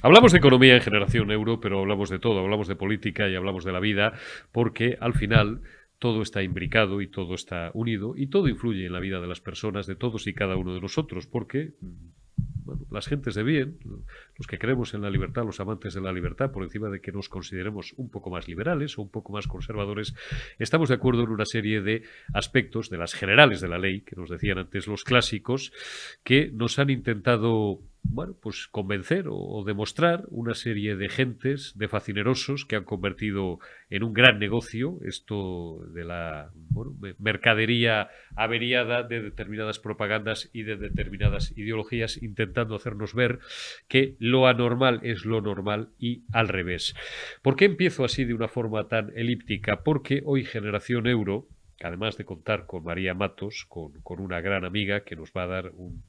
Hablamos de economía en Generación Euro, pero hablamos de todo, hablamos de política y hablamos de la vida, porque al final todo está imbricado y todo está unido y todo influye en la vida de las personas, de todos y cada uno de nosotros, porque bueno, las gentes de bien, los que creemos en la libertad, los amantes de la libertad, por encima de que nos consideremos un poco más liberales o un poco más conservadores, estamos de acuerdo en una serie de aspectos de las generales de la ley, que nos decían antes los clásicos, que nos han intentado bueno, pues convencer o demostrar una serie de gentes, de facinerosos que han convertido en un gran negocio esto de la bueno, mercadería averiada de determinadas propagandas y de determinadas ideologías, intentando hacernos ver que lo anormal es lo normal y al revés. ¿Por qué empiezo así de una forma tan elíptica? Porque hoy Generación Euro, además de contar con María Matos, con una gran amiga que nos va a dar un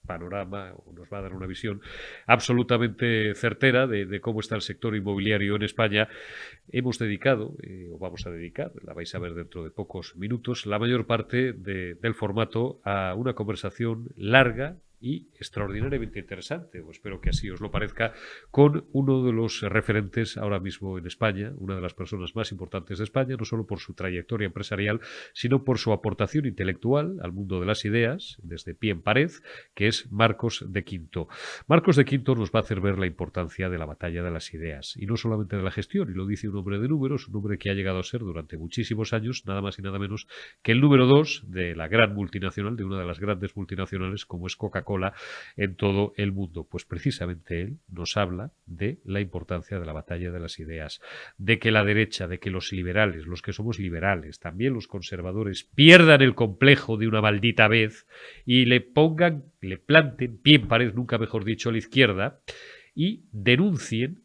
panorama o nos va a dar una visión absolutamente certera de cómo está el sector inmobiliario en España, hemos dedicado, o vamos a dedicar, la vais a ver dentro de pocos minutos, la mayor parte del formato a una conversación larga y extraordinariamente interesante, o espero que así os lo parezca, con uno de los referentes ahora mismo en España, una de las personas más importantes de España, no solo por su trayectoria empresarial, sino por su aportación intelectual al mundo de las ideas, desde pie en pared, que es Marcos de Quinto. Marcos de Quinto nos va a hacer ver la importancia de la batalla de las ideas, y no solamente de la gestión, y lo dice un hombre de números, un hombre que ha llegado a ser durante muchísimos años, nada más y nada menos que el número 2 de la gran multinacional, de una de las grandes multinacionales como es Coca-Cola en todo el mundo. Pues precisamente él nos habla de la importancia de la batalla de las ideas, de que la derecha, de que los liberales, los que somos liberales, también los conservadores, pierdan el complejo de una maldita vez y le pongan, le planten pie en pared, nunca mejor dicho, a la izquierda y denuncien,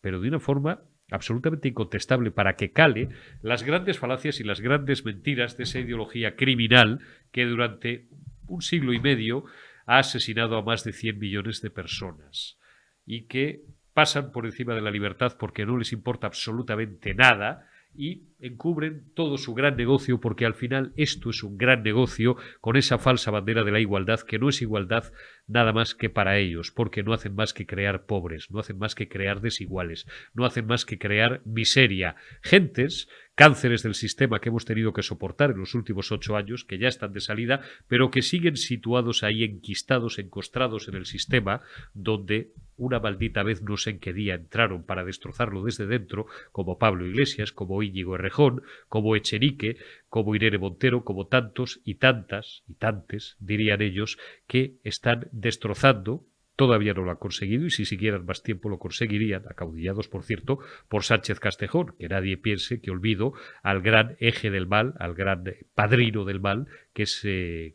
pero de una forma absolutamente incontestable para que cale las grandes falacias y las grandes mentiras de esa ideología criminal que durante un siglo y medio ha asesinado a más de 100 millones de personas y que pasan por encima de la libertad porque no les importa absolutamente nada y encubren todo su gran negocio porque al final esto es un gran negocio con esa falsa bandera de la igualdad que no es igualdad nada más que para ellos porque no hacen más que crear pobres, no hacen más que crear desiguales, no hacen más que crear miseria. Gentes, cánceres del sistema que hemos tenido que soportar en los últimos 8 años, que ya están de salida, pero que siguen situados ahí enquistados, encostrados en el sistema, donde una maldita vez no sé en qué día entraron para destrozarlo desde dentro, como Pablo Iglesias, como Íñigo Errejón, como Echenique, como Irene Montero, como tantos y tantas y tantes, dirían ellos, que están destrozando. Todavía no lo han conseguido y si siguieran más tiempo lo conseguirían, acaudillados, por cierto, por Sánchez Castejón, que nadie piense que olvido al gran eje del mal, al gran padrino del mal, que es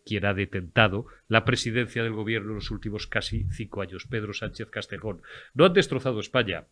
quien ha detentado la presidencia del gobierno en los últimos casi 5 años, Pedro Sánchez Castejón. No han destrozado España,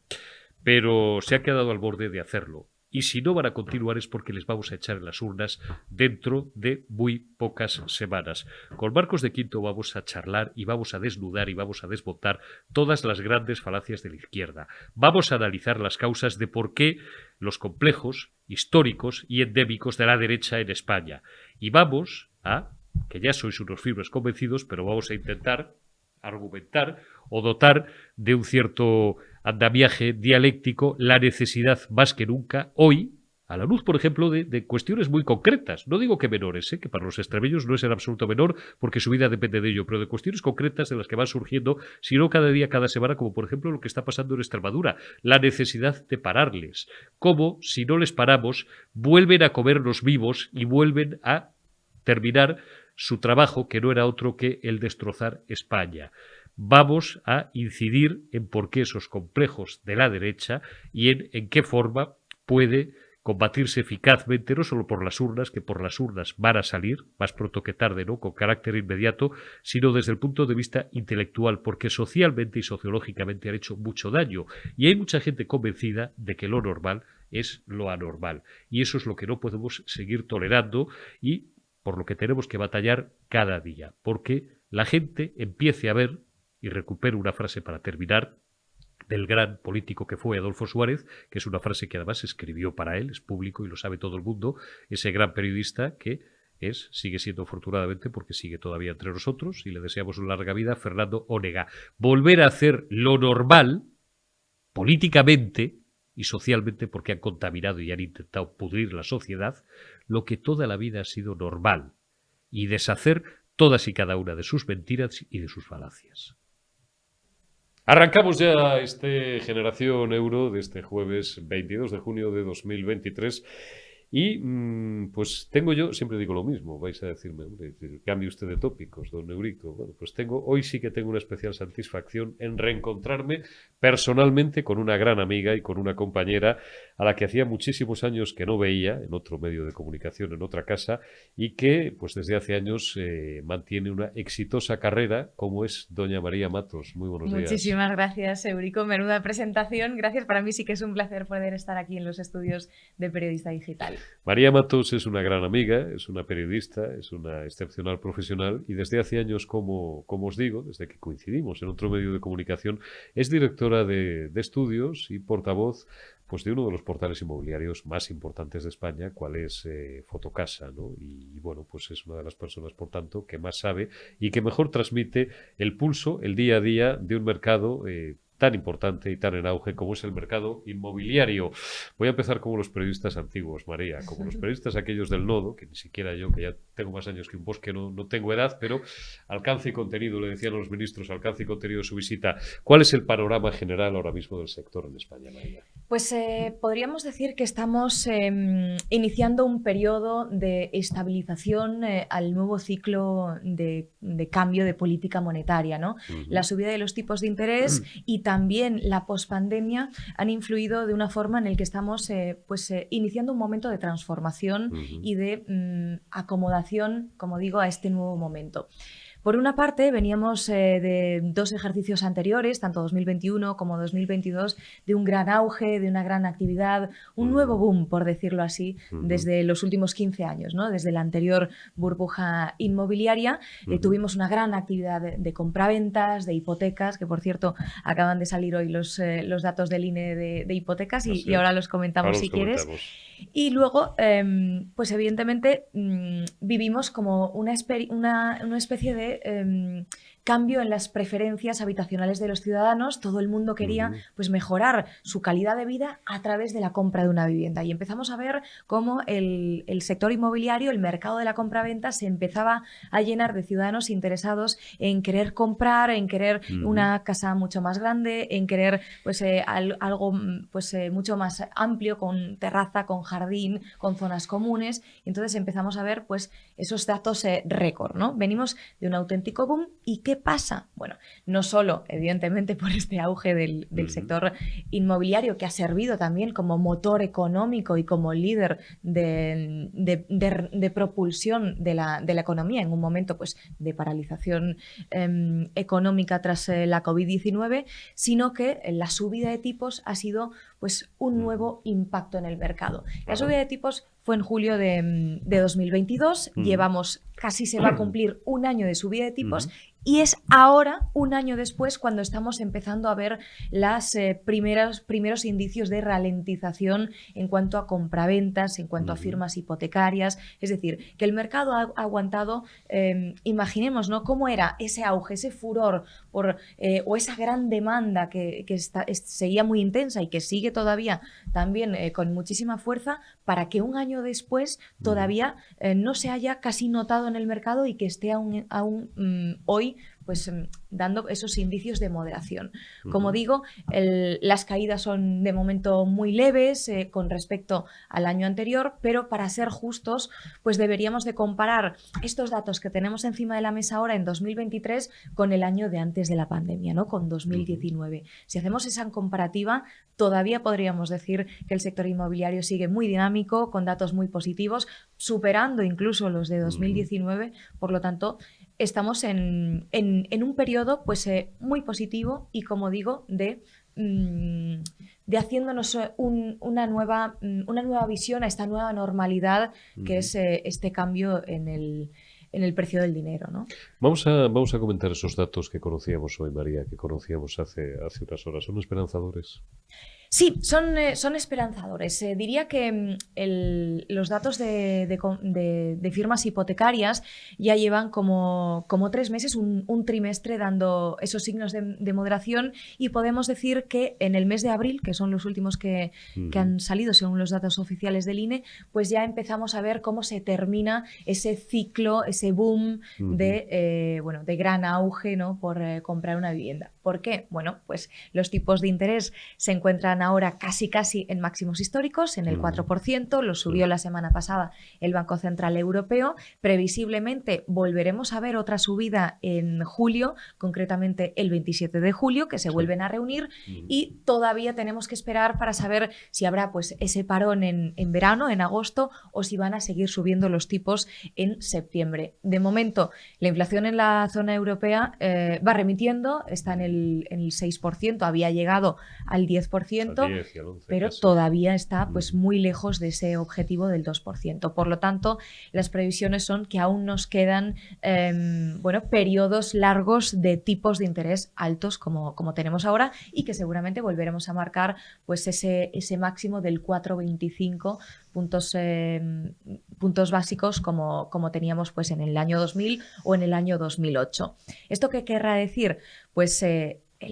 pero se ha quedado al borde de hacerlo. Y si no van a continuar es porque les vamos a echar en las urnas dentro de muy pocas semanas. Con Marcos de Quinto vamos a charlar y vamos a desnudar y vamos a desbotar todas las grandes falacias de la izquierda. Vamos a analizar las causas de por qué los complejos históricos y endémicos de la derecha en España. Y vamos a, que ya sois unos firmes convencidos, pero vamos a intentar argumentar o dotar de un cierto andamiaje dialéctico la necesidad más que nunca hoy, a la luz, por ejemplo, de cuestiones muy concretas. No digo que menores, que para los extremeños no es en absoluto menor, porque su vida depende de ello, pero de cuestiones concretas de las que van surgiendo, si no cada día, cada semana, como por ejemplo lo que está pasando en Extremadura, la necesidad de pararles. Cómo, si no les paramos, vuelven a comernos vivos y vuelven a terminar su trabajo, que no era otro que el destrozar España. Vamos a incidir en por qué esos complejos de la derecha y en qué forma puede combatirse eficazmente, no solo por las urnas, que por las urnas van a salir, más pronto que tarde, ¿no?, con carácter inmediato, sino desde el punto de vista intelectual, porque socialmente y sociológicamente han hecho mucho daño. Y hay mucha gente convencida de que lo normal es lo anormal. Y eso es lo que no podemos seguir tolerando y por lo que tenemos que batallar cada día, porque la gente empiece a ver, y recupero una frase para terminar, del gran político que fue Adolfo Suárez, que es una frase que además escribió para él, es público y lo sabe todo el mundo, ese gran periodista que sigue siendo afortunadamente, porque sigue todavía entre nosotros y le deseamos una larga vida, Fernando Onega. Volver a hacer lo normal políticamente y socialmente, porque han contaminado y han intentado pudrir la sociedad, lo que toda la vida ha sido normal, y deshacer todas y cada una de sus mentiras y de sus falacias. Arrancamos ya Generación Euro de este jueves 22 de junio de 2023 y pues tengo yo, siempre digo lo mismo, vais a decirme, hombre, cambie usted de tópicos, don Eurico. Bueno, pues hoy sí que tengo una especial satisfacción en reencontrarme personalmente con una gran amiga y con una compañera a la que hacía muchísimos años que no veía en otro medio de comunicación, en otra casa, y que pues desde hace años mantiene una exitosa carrera, como es doña María Matos. Muy buenos días. Muchísimas gracias, Eurico. Menuda presentación. Gracias. Para mí sí que es un placer poder estar aquí en los estudios de Periodista Digital. María Matos es una gran amiga, es una periodista, es una excepcional profesional y desde hace años, como os digo, desde que coincidimos en otro medio de comunicación, es directora de estudios y portavoz pues de uno de los portales inmobiliarios más importantes de España, cual es Fotocasa, ¿no? Y bueno, pues es una de las personas, por tanto, que más sabe y que mejor transmite el pulso, el día a día de un mercado tan importante y tan en auge como es el mercado inmobiliario. Voy a empezar como los periodistas antiguos, María, como los periodistas aquellos del nodo, que ni siquiera yo, que ya tengo más años que un bosque, no tengo edad, pero alcance y contenido, le decían a los ministros, alcance y contenido de su visita. ¿Cuál es el panorama general ahora mismo del sector en España, María? Pues podríamos decir que estamos iniciando un periodo de estabilización al nuevo ciclo de cambio de política monetaria, ¿no? La subida de los tipos de interés y también la pospandemia han influido de una forma en la que estamos iniciando un momento de transformación y de acomodación, como digo, a este nuevo momento. Por una parte, veníamos de dos ejercicios anteriores, tanto 2021 como 2022, de un gran auge, de una gran actividad, un nuevo boom, por decirlo así, desde los últimos 15 años, ¿no? Desde la anterior burbuja inmobiliaria. Tuvimos una gran actividad de compraventas, de hipotecas, que por cierto acaban de salir hoy los datos del INE de hipotecas y ahora los comentamos si quieres. Y luego, pues evidentemente, vivimos como una especie de cambio en las preferencias habitacionales de los ciudadanos. Todo el mundo quería pues, mejorar su calidad de vida a través de la compra de una vivienda. Y empezamos a ver cómo el sector inmobiliario, el mercado de la compraventa, se empezaba a llenar de ciudadanos interesados en querer comprar, en querer una casa mucho más grande, en querer pues, algo pues, mucho más amplio, con terraza, con jardín, con zonas comunes. Y entonces empezamos a ver pues, esos datos récord, ¿no? Venimos de un auténtico boom. ¿Y qué pasa? Bueno, no solo, evidentemente, por este auge del sector inmobiliario, que ha servido también como motor económico y como líder de propulsión de la economía en un momento pues, de paralización económica tras la COVID-19, sino que la subida de tipos ha sido pues, un nuevo impacto en el mercado. La subida de tipos fue en julio de 2022, llevamos casi se va a cumplir un año de subida de tipos y es ahora, un año después, cuando estamos empezando a ver los primeros indicios de ralentización en cuanto a compraventas, en cuanto a firmas hipotecarias. Es decir, que el mercado ha aguantado, imaginemos, ¿no?, cómo era ese auge, ese furor o esa gran demanda que seguía muy intensa y que sigue todavía también con muchísima fuerza, para que un año después todavía no se haya casi notado en el mercado y que esté aún hoy pues dando esos indicios de moderación. Como digo, las caídas son de momento muy leves con respecto al año anterior, pero para ser justos, pues deberíamos de comparar estos datos que tenemos encima de la mesa ahora en 2023 con el año de antes de la pandemia, ¿no?, con 2019. Si hacemos esa comparativa, todavía podríamos decir que el sector inmobiliario sigue muy dinámico, con datos muy positivos, superando incluso los de 2019. Por lo tanto, estamos en un periodo pues, muy positivo y, como digo, de haciéndonos una nueva visión a esta nueva normalidad que es este cambio en el precio del dinero, ¿no? Vamos a comentar esos datos que conocíamos hoy, María, que conocíamos hace unas horas. ¿Son esperanzadores? Sí, son esperanzadores. Diría que los datos de firmas hipotecarias ya llevan como 3 meses, un trimestre dando esos signos de moderación, y podemos decir que en el mes de abril, que son los últimos que han salido según los datos oficiales del INE, pues ya empezamos a ver cómo se termina ese ciclo, ese boom de gran auge, ¿no?, por comprar una vivienda. ¿Por qué? Bueno, pues los tipos de interés se encuentran ahora casi en máximos históricos, en el 4%, lo subió la semana pasada el Banco Central Europeo. Previsiblemente volveremos a ver otra subida en julio, concretamente el 27 de julio, que se vuelven a reunir, y todavía tenemos que esperar para saber si habrá pues ese parón en verano, en agosto, o si van a seguir subiendo los tipos en septiembre. De momento, la inflación en la zona europea va remitiendo, está en el 6%, había llegado al 10%, pero todavía está pues muy lejos de ese objetivo del 2%. Por lo tanto, las previsiones son que aún nos quedan periodos largos de tipos de interés altos como tenemos ahora, y que seguramente volveremos a marcar pues ese máximo del 4,25 puntos básicos como teníamos pues en el año 2000 o en el año 2008. ¿Esto qué querrá decir? Pues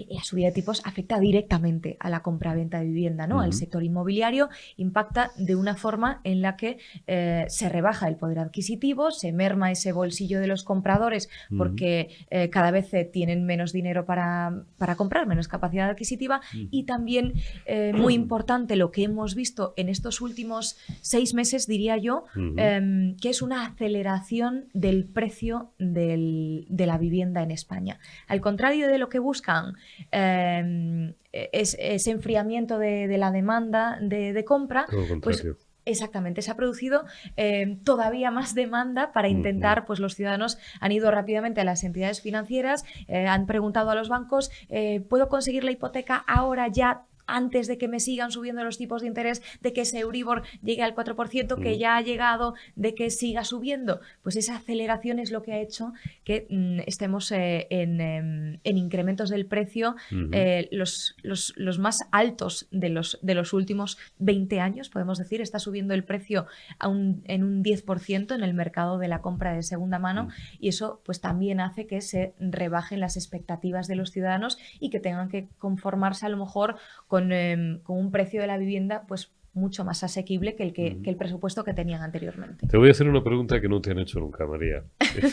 la subida de tipos afecta directamente a la compraventa de vivienda, ¿no? Al sector inmobiliario, impacta de una forma en la que se rebaja el poder adquisitivo, se merma ese bolsillo de los compradores porque cada vez tienen menos dinero para comprar, menos capacidad adquisitiva, y también, muy importante, lo que hemos visto en estos últimos 6 meses, diría yo, que es una aceleración del precio de la vivienda en España. Al contrario de lo que buscan ese enfriamiento de la demanda de compra, pues exactamente, se ha producido todavía más demanda para intentar, pues los ciudadanos han ido rápidamente a las entidades financieras, han preguntado a los bancos, ¿puedo conseguir la hipoteca ahora ya, antes de que me sigan subiendo los tipos de interés, de que ese Euribor llegue al 4%, que ya ha llegado, de que siga subiendo? Pues esa aceleración es lo que ha hecho que estemos en incrementos del precio los más altos de los últimos 20 años, podemos decir. Está subiendo el precio en un 10% en el mercado de la compra de segunda mano, y eso pues también hace que se rebajen las expectativas de los ciudadanos y que tengan que conformarse a lo mejor con un precio de la vivienda pues mucho más asequible que el presupuesto que tenían anteriormente. Te voy a hacer una pregunta que no te han hecho nunca, María.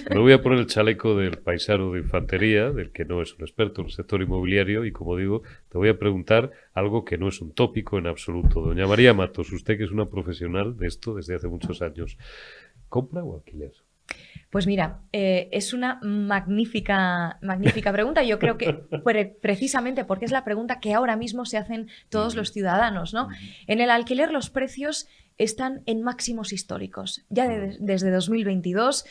Me voy a poner el chaleco del paisano de infantería, del que no es un experto en el sector inmobiliario, y como digo, te voy a preguntar algo que no es un tópico en absoluto. Doña María Matos, usted que es una profesional de esto desde hace muchos años, ¿compra o alquiler? Pues mira, es una magnífica pregunta. Yo creo que precisamente porque es la pregunta que ahora mismo se hacen todos los ciudadanos, ¿no? En el alquiler los precios están en máximos históricos. Ya desde 2022,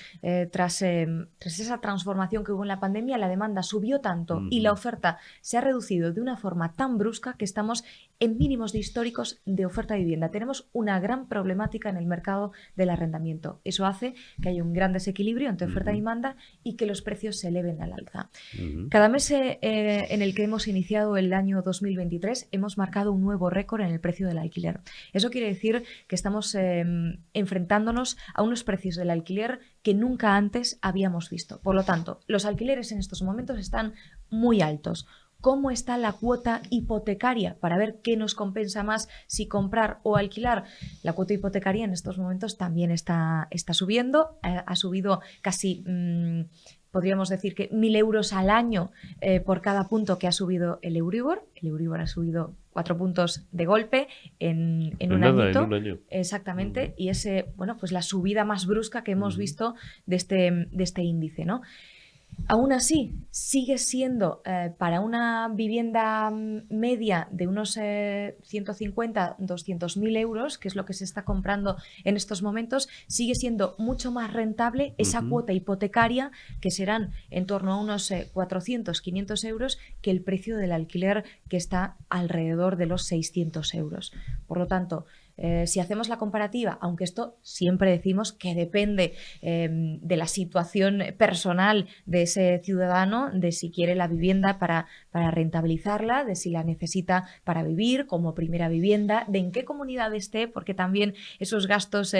tras esa transformación que hubo en la pandemia, la demanda subió tanto y la oferta se ha reducido de una forma tan brusca que estamos en mínimos de históricos de oferta de vivienda. Tenemos una gran problemática en el mercado del arrendamiento. Eso hace que haya un gran desequilibrio entre oferta y demanda y que los precios se eleven al alza. Cada mes en el que hemos iniciado el año 2023 hemos marcado un nuevo récord en el precio del alquiler. Eso quiere decir que estamos enfrentándonos a unos precios del alquiler que nunca antes habíamos visto. Por lo tanto, los alquileres en estos momentos están muy altos. ¿Cómo está la cuota hipotecaria? Para ver qué nos compensa más, si comprar o alquilar. La cuota hipotecaria en estos momentos también está subiendo. Ha subido casi, podríamos decir que 1.000 euros al año por cada punto que ha subido el Euribor. El Euribor ha subido 4 puntos de golpe en un añito. En un año. Exactamente. Y pues la subida más brusca que hemos visto de este índice, ¿no? Aún así, sigue siendo para una vivienda media de unos 150, 200.000 euros, que es lo que se está comprando en estos momentos, sigue siendo mucho más rentable esa cuota hipotecaria, que serán en torno a unos 400, 500 euros, que el precio del alquiler, que está alrededor de los 600 euros. Por lo tanto, Si hacemos la comparativa, aunque esto siempre decimos que depende de la situación personal de ese ciudadano, de si quiere la vivienda para rentabilizarla, de si la necesita para vivir como primera vivienda, de en qué comunidad esté, porque también esos gastos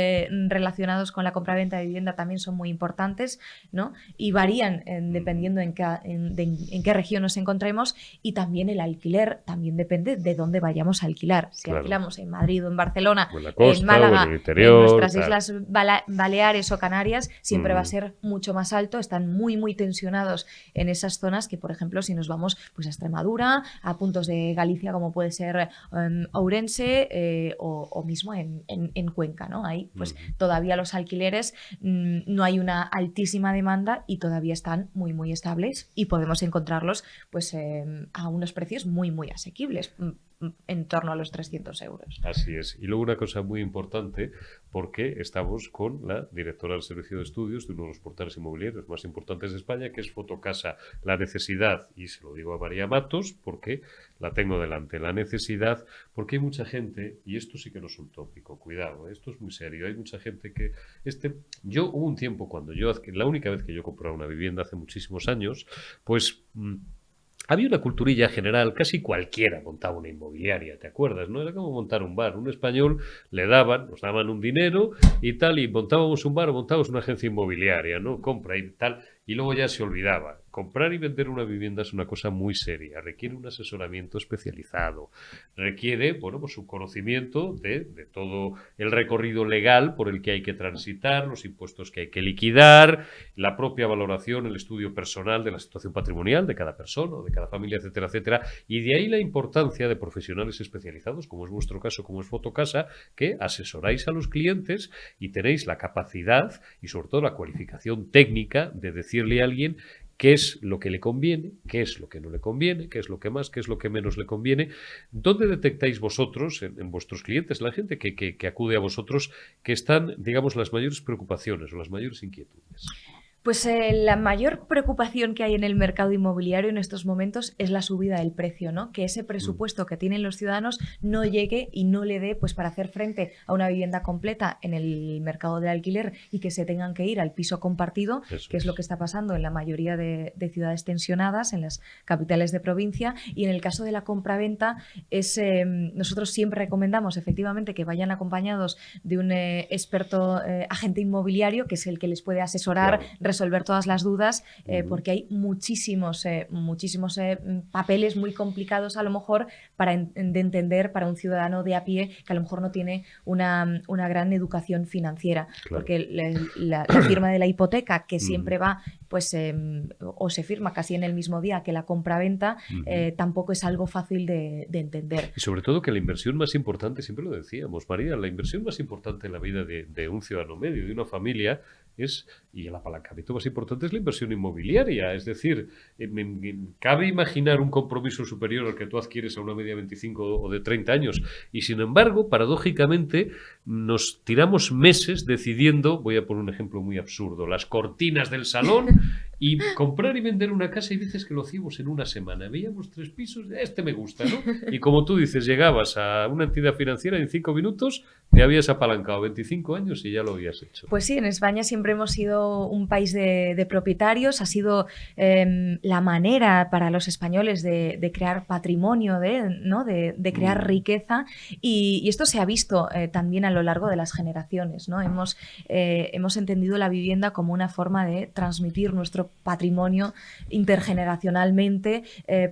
relacionados con la compraventa de vivienda también son muy importantes, ¿no? Y varían dependiendo en qué región nos encontremos, y también el alquiler también depende de dónde vayamos a alquilar. Si alquilamos en Madrid o en Barcelona, o en la costa, en Málaga, o en el interior, en nuestras islas Baleares o Canarias, siempre va a ser mucho más alto. Están muy, muy tensionados en esas zonas que, por ejemplo, si nos vamos pues, a Extremadura, a puntos de Galicia como puede ser Ourense o mismo en Cuenca, ¿no? Ahí pues todavía los alquileres no hay una altísima demanda y todavía están muy, muy estables y podemos encontrarlos pues a unos precios muy, muy asequibles, en torno a los 300 euros. Así es. Y luego una cosa muy importante, porque estamos con la directora del Servicio de Estudios de uno de los portales inmobiliarios más importantes de España, que es Fotocasa. La necesidad, y se lo digo a María Matos, porque la tengo delante, la necesidad, porque hay mucha gente, y esto sí que no es un tópico, cuidado, esto es muy serio, hay mucha gente que... Yo hubo un tiempo cuando la única vez que yo compraba una vivienda hace muchísimos años, pues... había una culturilla general, casi cualquiera montaba una inmobiliaria, ¿te acuerdas? ¿No? Era como montar un bar. Un español nos daban un dinero y tal, y montábamos un bar o montábamos una agencia inmobiliaria, ¿no? Compra y tal, y luego ya se olvidaba. Comprar y vender una vivienda es una cosa muy seria, requiere un asesoramiento especializado, requiere, bueno, pues un conocimiento de todo el recorrido legal por el que hay que transitar, los impuestos que hay que liquidar, la propia valoración, el estudio personal de la situación patrimonial de cada persona o de cada familia, etcétera, etcétera. Y de ahí la importancia de profesionales especializados, como es vuestro caso, como es Fotocasa, que asesoráis a los clientes y tenéis la capacidad y sobre todo la cualificación técnica de decirle a alguien qué es lo que le conviene, qué es lo que no le conviene, qué es lo que más, qué es lo que menos le conviene. ¿Dónde detectáis vosotros, en vuestros clientes, la gente que acude a vosotros, que están, digamos, las mayores preocupaciones o las mayores inquietudes? Pues la mayor preocupación que hay en el mercado inmobiliario en estos momentos es la subida del precio, ¿no? Que ese presupuesto que tienen los ciudadanos no llegue y no le dé pues, para hacer frente a una vivienda completa en el mercado del alquiler y que se tengan que ir al piso compartido, que es lo que está pasando en la mayoría de ciudades tensionadas, en las capitales de provincia. Y en el caso de la compraventa, nosotros siempre recomendamos efectivamente que vayan acompañados de un experto agente inmobiliario, que es el que les puede asesorar, resolver todas las dudas, porque hay muchísimos papeles muy complicados a lo mejor de entender para un ciudadano de a pie que a lo mejor no tiene una gran educación financiera, porque la firma de la hipoteca, que siempre va pues o se firma casi en el mismo día que la compraventa, tampoco es algo fácil de entender. Y sobre todo que la inversión más importante, siempre lo decíamos, María, la inversión más importante en la vida de un ciudadano medio, de una familia, y el apalancamiento más importante es la inversión inmobiliaria. Es decir, cabe imaginar un compromiso superior al que tú adquieres a una media de 25 o de 30 años. Y sin embargo, paradójicamente, nos tiramos meses decidiendo, voy a poner un ejemplo muy absurdo, las cortinas del salón, y comprar y vender una casa, y dices que lo hacíamos en una semana. Veíamos 3 pisos, este me gusta, ¿no? Y como tú dices, llegabas a una entidad financiera y en 5 minutos te habías apalancado 25 años y ya lo habías hecho. Pues sí, en España siempre hemos sido un país de propietarios. Ha sido la manera para los españoles de crear patrimonio, de crear riqueza. Y esto se ha visto también a lo largo de las generaciones, ¿no? Hemos entendido la vivienda como una forma de transmitir nuestro patrimonio intergeneracionalmente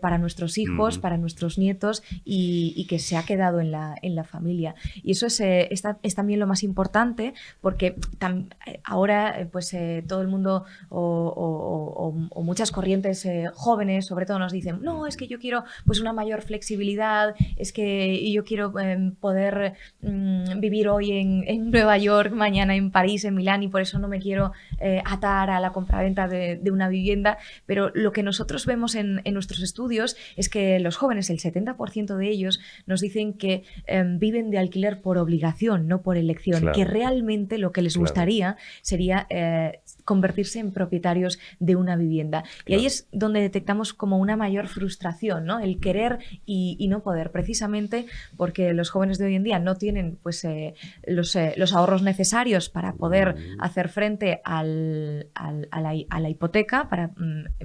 para nuestros hijos, para nuestros nietos, y que se ha quedado en la familia. Y eso es también lo más importante, porque ahora pues todo el mundo o muchas corrientes jóvenes sobre todo nos dicen, no, es que yo quiero pues una mayor flexibilidad, es que yo quiero poder vivir hoy en Nueva York, mañana en París, en Milán, y por eso no me quiero atar a la compraventa de una vivienda. Pero lo que nosotros vemos en nuestros estudios es que los jóvenes, el 70% de ellos, nos dicen que viven de alquiler por obligación, no por elección, que realmente lo que les gustaría sería convertirse en propietarios de una vivienda. Y ahí es donde detectamos como una mayor frustración, ¿no? El querer y no poder, precisamente porque los jóvenes de hoy en día no tienen pues, los ahorros necesarios para poder hacer frente a la hipoteca, para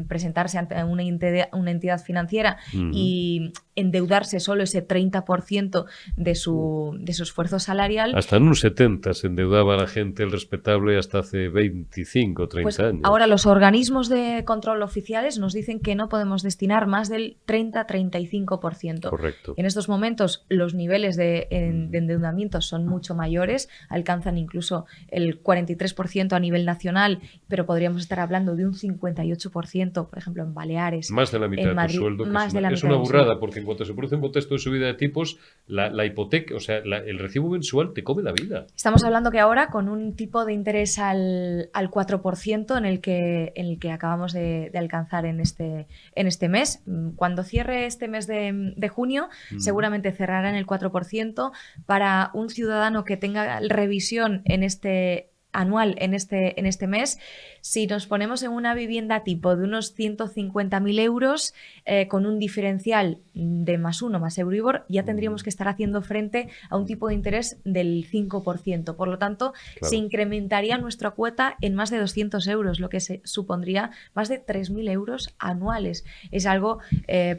presentarse ante una entidad financiera y endeudarse solo ese 30% de su esfuerzo salarial. Hasta en un 70 se endeudaba la gente, el respetable, hasta hace 25 o 30 pues años. Ahora los organismos de control oficiales nos dicen que no podemos destinar más del 30-35%. Correcto. En estos momentos los niveles de endeudamiento son mucho mayores, alcanzan incluso el 43% a nivel nacional, pero podríamos estar hablando de un 58%, por ejemplo, en Baleares. Más de la mitad en Madrid, de tu sueldo, más de la es mitad una del burrada, sueldo. porque en cuanto se produce un contexto de subida de tipos, la hipoteca, o sea, el recibo mensual te come la vida. Estamos hablando que ahora con un tipo de interés al 4% en el que acabamos de alcanzar en este mes. Cuando cierre este mes de junio, seguramente cerrará en el 4%. Para un ciudadano que tenga revisión anual en este mes, si nos ponemos en una vivienda tipo de unos 150.000 euros, con un diferencial de +1 más Euribor, ya tendríamos que estar haciendo frente a un tipo de interés del 5%. Por lo tanto, se incrementaría nuestra cuota en más de 200 euros, lo que supondría más de 3.000 euros anuales. Es algo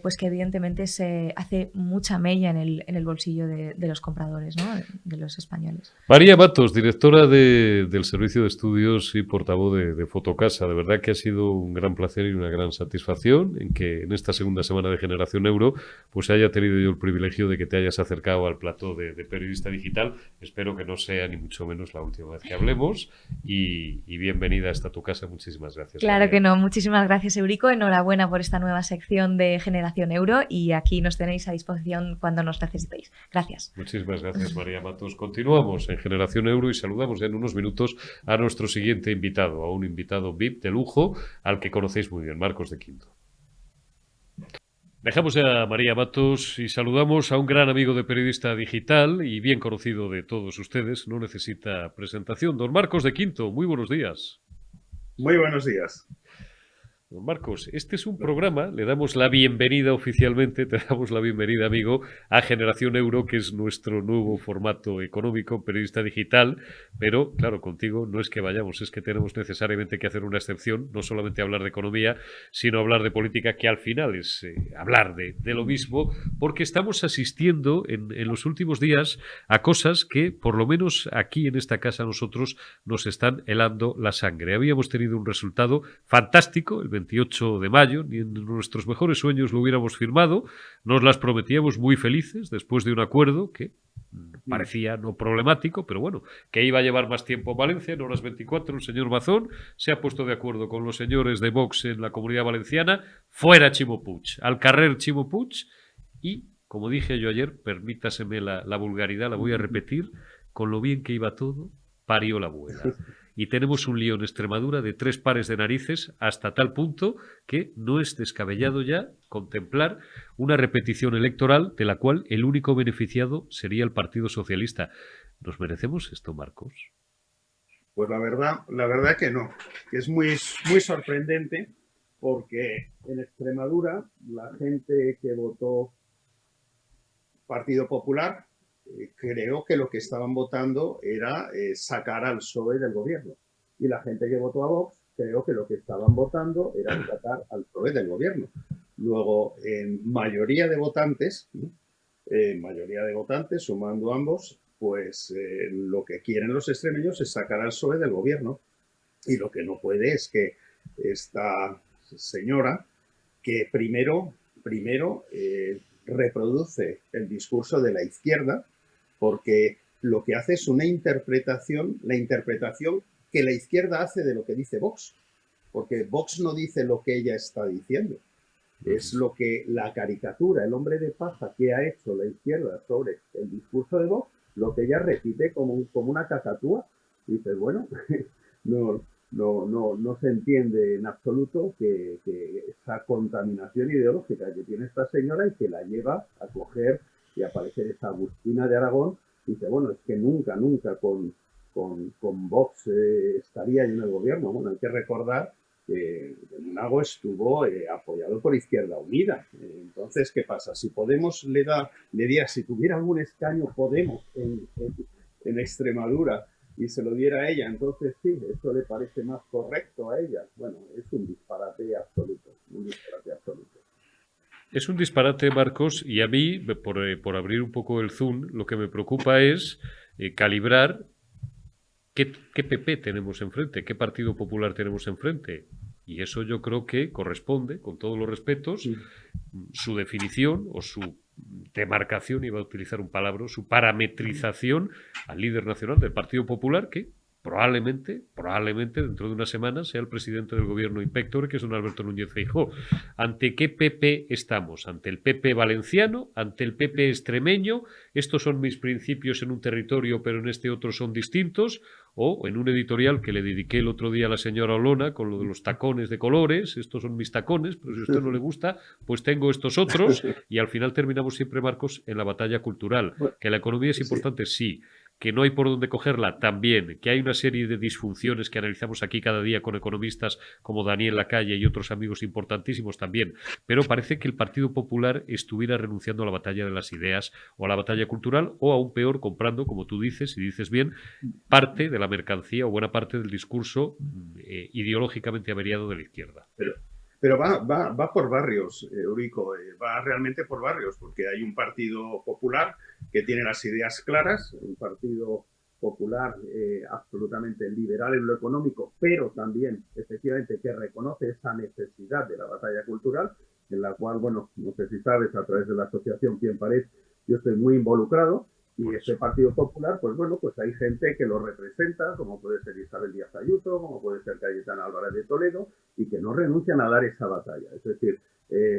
pues que evidentemente se hace mucha mella en el bolsillo de los compradores, ¿no? De los españoles. María Matos, directora del Servicio de Estudios y portavoz de Fotocasa. De verdad que ha sido un gran placer y una gran satisfacción en que en esta segunda semana de Generación Euro pues haya tenido yo el privilegio de que te hayas acercado al plató de periodista digital. Espero que no sea ni mucho menos la última vez que hablemos y bienvenida hasta tu casa. Muchísimas gracias. Claro, María. que no. Muchísimas gracias, Eurico. Enhorabuena por esta nueva sección de Generación Euro y aquí nos tenéis a disposición cuando nos necesitéis. Gracias. Muchísimas gracias, María Matos. Continuamos en Generación Euro y saludamos ya en unos minutos a nuestro siguiente invitado, a un invitado VIP de lujo al que conocéis muy bien, Marcos de Quinto. Dejamos ya a María Matos y saludamos a un gran amigo de periodista digital y bien conocido de todos ustedes, no necesita presentación, don Marcos de Quinto. Muy buenos días. Muy buenos días. Don Marcos, este es un programa, le damos la bienvenida oficialmente, te damos la bienvenida, amigo, a Generación Euro, que es nuestro nuevo formato económico, periodista digital, pero claro, contigo no es que vayamos, es que tenemos necesariamente que hacer una excepción, no solamente hablar de economía, sino hablar de política, que al final es hablar de lo mismo, porque estamos asistiendo en los últimos días a cosas que, por lo menos aquí en esta casa, nosotros nos están helando la sangre. Habíamos tenido un resultado fantástico, el 28 de mayo, ni en nuestros mejores sueños lo hubiéramos firmado, nos las prometíamos muy felices después de un acuerdo que parecía no problemático, pero bueno, que iba a llevar más tiempo en Valencia. En horas 24 el señor Mazón se ha puesto de acuerdo con los señores de Vox en la Comunidad Valenciana, fuera Chimo Puig, al carrer Chimo Puig, y como dije yo ayer, permítaseme la vulgaridad, la voy a repetir, con lo bien que iba todo, parió la abuela. Y tenemos un lío en Extremadura de 3 pares de narices hasta tal punto que no es descabellado ya contemplar una repetición electoral de la cual el único beneficiado sería el Partido Socialista. ¿Nos merecemos esto, Marcos? Pues la verdad que no. Que es muy, muy sorprendente porque en Extremadura la gente que votó Partido Popular creo que lo que estaban votando era sacar al PSOE del gobierno. Y la gente que votó a Vox, creo que lo que estaban votando era sacar al PSOE del gobierno. Luego, en mayoría de votantes, sumando ambos, pues lo que quieren los extremeños es sacar al PSOE del gobierno. Y lo que no puede es que esta señora, que primero reproduce el discurso de la izquierda, porque lo que hace es una interpretación, la interpretación que la izquierda hace de lo que dice Vox, porque Vox no dice lo que ella está diciendo, es lo que la caricatura, el hombre de paja que ha hecho la izquierda sobre el discurso de Vox, lo que ella repite como una cacatúa. Y dices, bueno, no se entiende en absoluto que esa contaminación ideológica que tiene esta señora y que la lleva a coger y aparecer esa Agustina de Aragón. Dice, bueno, es que nunca con con Vox estaría en el gobierno. Bueno, hay que recordar que Monago estuvo apoyado por Izquierda Unida. Entonces, ¿qué pasa? Si Podemos le diera, si tuviera algún escaño Podemos en Extremadura y se lo diera a ella, entonces sí, eso le parece más correcto a ella. Bueno, es un disparate absoluto, un disparate absoluto. Es un disparate, Marcos, y a mí, por abrir un poco el zoom, lo que me preocupa es calibrar qué PP tenemos enfrente, qué Partido Popular tenemos enfrente. Y eso yo creo que corresponde, con todos los respetos, su definición o su demarcación, iba a utilizar un palabra, su parametrización al líder nacional del Partido Popular, que probablemente dentro de una semana sea el presidente del gobierno inspector, que es don Alberto Núñez Feijóo. ¿Ante qué PP estamos? ¿Ante el PP valenciano? ¿Ante el PP extremeño? ¿Estos son mis principios en un territorio, pero en este otro son distintos? O en un editorial que le dediqué el otro día a la señora Olona con lo de los tacones de colores, estos son mis tacones, pero si a usted no le gusta, pues tengo estos otros, y al final terminamos siempre, Marcos, en la batalla cultural. ¿Que la economía es importante? Sí. ¿Que no hay por dónde cogerla? También. ¿Que hay una serie de disfunciones que analizamos aquí cada día con economistas como Daniel Lacalle y otros amigos importantísimos? También. Pero parece que el Partido Popular estuviera renunciando a la batalla de las ideas o a la batalla cultural, o aún peor, comprando, como tú dices, y dices bien, parte de la mercancía o buena parte del discurso ideológicamente averiado de la izquierda. Pero va por barrios, Eurico, va realmente por barrios, porque hay un Partido Popular que tiene las ideas claras, un Partido Popular absolutamente liberal en lo económico, pero también, efectivamente, que reconoce esa necesidad de la batalla cultural, en la cual, bueno, no sé si sabes, a través de la asociación Quien Parece, yo estoy muy involucrado. Y ese Partido Popular, pues bueno, pues hay gente que lo representa, como puede ser Isabel Díaz Ayuso, como puede ser Cayetana Álvarez de Toledo, y que no renuncian a dar esa batalla. Es decir,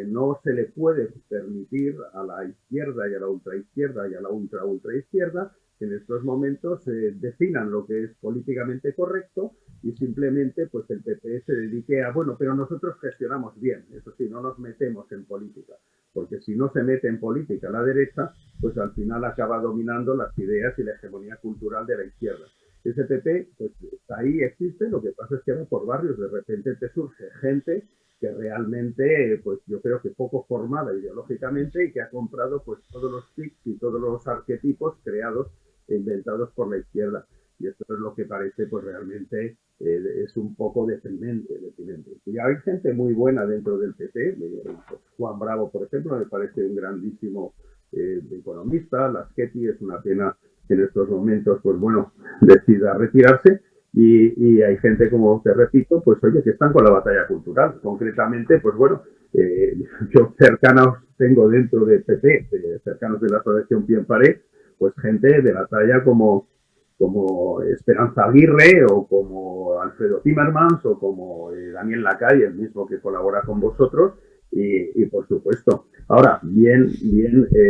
no se le puede permitir a la izquierda y a la ultraizquierda y a la ultraizquierda que en estos momentos definan lo que es políticamente correcto y simplemente pues el PP se dedique a, bueno, pero nosotros gestionamos bien, eso sí, no nos metemos en política. Porque si no se mete en política la derecha, pues al final acaba dominando las ideas y la hegemonía cultural de la izquierda. Ese PP, pues ahí existe, lo que pasa es que va por barrios, de repente te surge gente que realmente, pues yo creo que poco formada ideológicamente y que ha comprado pues todos los tics y todos los arquetipos creados e inventados por la izquierda. Y esto es lo que parece pues realmente es un poco deprimente. Y hay gente muy buena dentro del PP, pues Juan Bravo, por ejemplo, me parece un grandísimo economista. Laschetti, es una pena que en estos momentos, pues bueno, decida retirarse. Y hay gente, como te repito, pues oye, que están con la batalla cultural. Concretamente, pues bueno, yo cercanos tengo dentro del PP, cercanos de la asociación Quien Parece, pues gente de la talla como Esperanza Aguirre o como Alfredo Timmermans o como Daniel Lacalle, el mismo que colabora con vosotros, y por supuesto. Ahora, bien,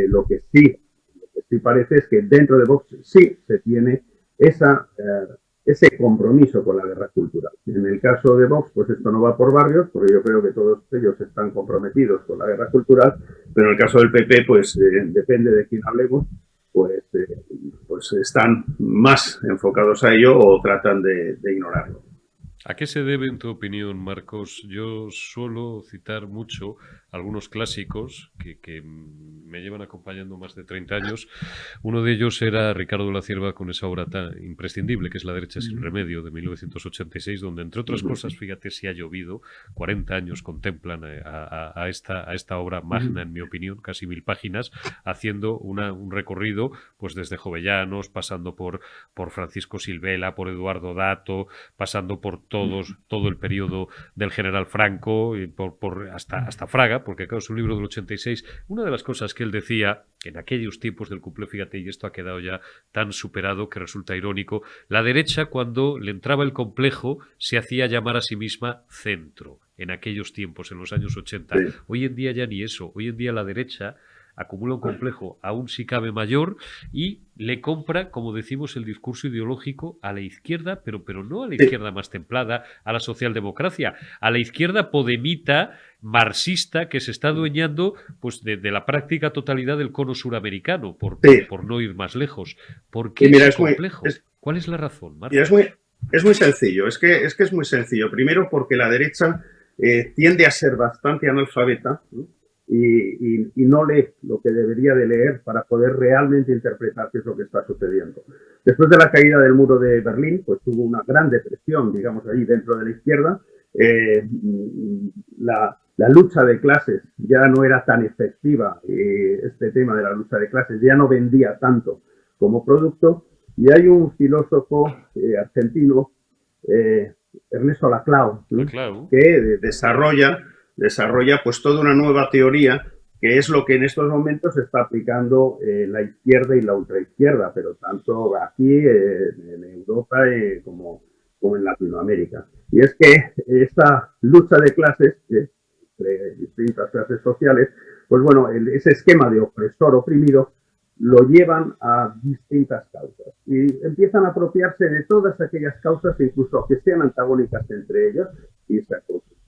lo que sí parece es que dentro de Vox sí se tiene ese compromiso con la guerra cultural. En el caso de Vox, pues esto no va por barrios, porque yo creo que todos ellos están comprometidos con la guerra cultural, pero en el caso del PP, pues depende de quién hablemos, pues están más enfocados a ello o tratan de ignorarlo. ¿A qué se debe, en tu opinión, Marcos? Yo suelo citar mucho algunos clásicos que me llevan acompañando más de 30 años. Uno de ellos era Ricardo de la Cierva con esa obra tan imprescindible que es La derecha sin remedio, de 1986, donde, entre otras cosas, fíjate si ha llovido, 40 años contemplan a esta obra magna, en mi opinión, casi 1000 páginas, haciendo un recorrido pues desde Jovellanos, pasando por Francisco Silvela, por Eduardo Dato, pasando por todo el periodo del general Franco, y hasta Fraga, porque claro, es un libro del 86. Una de las cosas que él decía en aquellos tiempos del cuplé, fíjate, y esto ha quedado ya tan superado que resulta irónico, la derecha, cuando le entraba el complejo, se hacía llamar a sí misma centro, en aquellos tiempos, en los años 80. Sí. Hoy en día ya ni eso. Hoy en día la derecha acumula un complejo aún si cabe mayor y le compra, como decimos, el discurso ideológico a la izquierda, pero no a la izquierda más templada, a la socialdemocracia, a la izquierda podemita, marxista, que se está adueñando pues de la práctica totalidad del cono suramericano, por no ir más lejos. ¿Por qué ese complejo? ¿Cuál es la razón, Marcos? Y es muy sencillo, es que es muy sencillo. Primero porque la derecha tiende a ser bastante analfabeta, ¿no? Y no lee lo que debería de leer para poder realmente interpretar qué es lo que está sucediendo. Después de la caída del muro de Berlín, pues hubo una gran depresión, digamos, ahí dentro de la izquierda. La lucha de clases ya no era tan efectiva, este tema de la lucha de clases ya no vendía tanto como producto, y hay un filósofo argentino, Ernesto Laclau, ¿no? Que desarrolla pues toda una nueva teoría que es lo que en estos momentos está aplicando la izquierda y la ultraizquierda, pero tanto aquí en Europa como en Latinoamérica. Y es que esta lucha de clases entre distintas clases sociales, pues bueno, ese esquema de opresor-oprimido lo llevan a distintas causas y empiezan a apropiarse de todas aquellas causas, incluso que sean antagónicas entre ellas, y se